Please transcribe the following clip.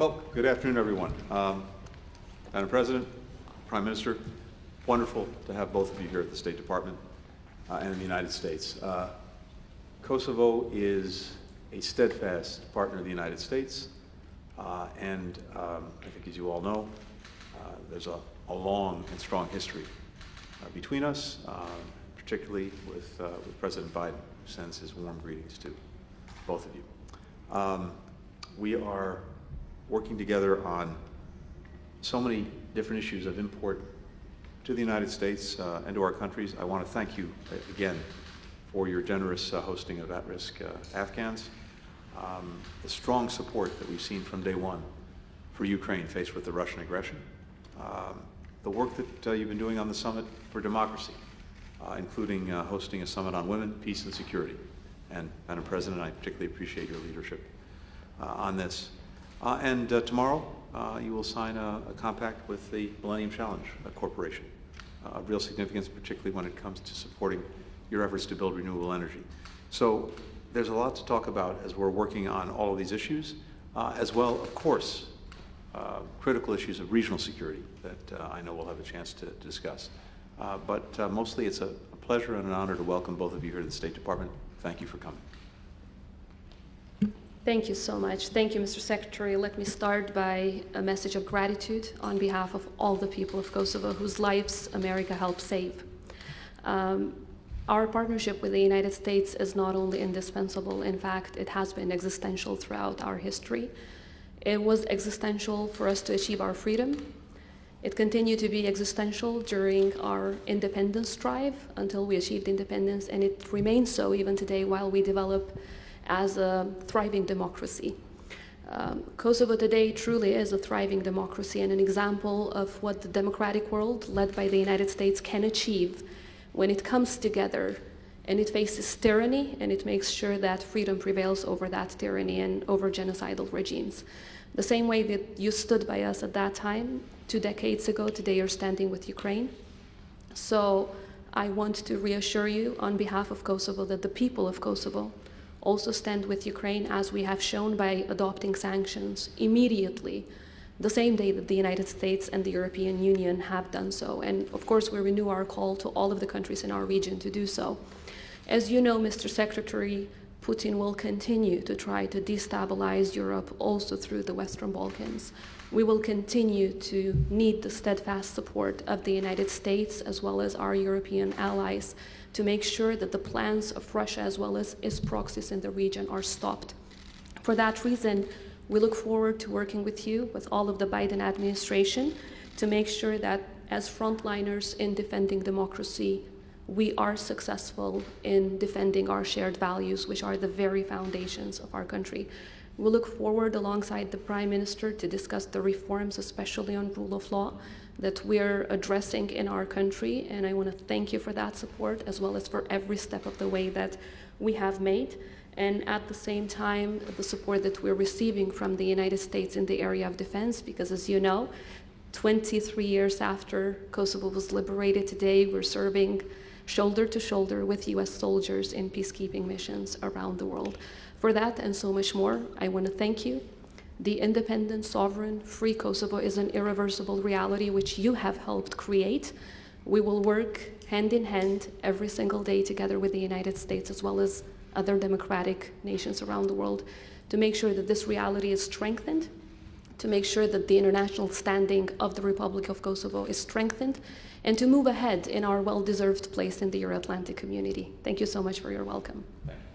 Well, good afternoon, everyone. Madam President, Prime Minister, wonderful to have both of you here at the State Department and in the United States. Kosovo is a steadfast partner of the United States, and I think, as you all know, there's a long and strong history between us, particularly with President Biden, who sends his warm greetings to both of you. We are working together on so many different issues of import to the United States and to our countries. I want to thank you again for your generous hosting of at-risk Afghans, the strong support that we've seen from day one for Ukraine faced with the Russian aggression, the work that you've been doing on the Summit for Democracy, including hosting a summit on women, peace, and security. And Madam President, I particularly appreciate your leadership on this. And tomorrow, you will sign a compact with the Millennium Challenge Corporation, of real significance, particularly when it comes to supporting your efforts to build renewable energy. So there's a lot to talk about as we're working on all of these issues, as well, of course, critical issues of regional security that I know we'll have a chance to discuss. But mostly it's a pleasure and an honor to welcome both of you here to the State Department. Thank you for coming. Thank you so much. Thank you, Mr. Secretary. Let me start by a message of gratitude on behalf of all the people of Kosovo whose lives America helped save. Our partnership with the United States is not only indispensable, in fact, it has been existential throughout our history. It was existential for us to achieve our freedom. It continued to be existential during our independence drive until we achieved independence, and it remains so even today while we develop as a thriving democracy. Kosovo today truly is a thriving democracy and an example of what the democratic world led by the United States can achieve when it comes together and it faces tyranny and it makes sure that freedom prevails over that tyranny and over genocidal regimes. The same way that you stood by us at that time, 2 decades ago, today you're standing with Ukraine. So I want to reassure you on behalf of Kosovo that the people of Kosovo also stand with Ukraine, as we have shown by adopting sanctions immediately, the same day that the United States and the European Union have done so. And of course, we renew our call to all of the countries in our region to do so. As you know, Mr. Secretary, Putin will continue to try to destabilize Europe also through the Western Balkans. We will continue to need the steadfast support of the United States as well as our European allies to make sure that the plans of Russia as well as its proxies in the region are stopped. For that reason, we look forward to working with you, with all of the Biden administration, to make sure that as frontliners in defending democracy, we are successful in defending our shared values, which are the very foundations of our country. We look forward alongside the Prime Minister to discuss the reforms, especially on rule of law, that we're addressing in our country, and I want to thank you for that support as well as for every step of the way that we have made. And at the same time, the support that we're receiving from the United States in the area of defense, because as you know, 23 years after Kosovo was liberated, today we're serving shoulder to shoulder with US soldiers in peacekeeping missions around the world. For that and so much more, I want to thank you. The independent, sovereign, free Kosovo is an irreversible reality which you have helped create. We will work hand in hand every single day together with the United States as well as other democratic nations around the world to make sure that this reality is strengthened, to make sure that the international standing of the Republic of Kosovo is strengthened, and to move ahead in our well-deserved place in the Euro-Atlantic community. Thank you so much for your welcome. Thank you.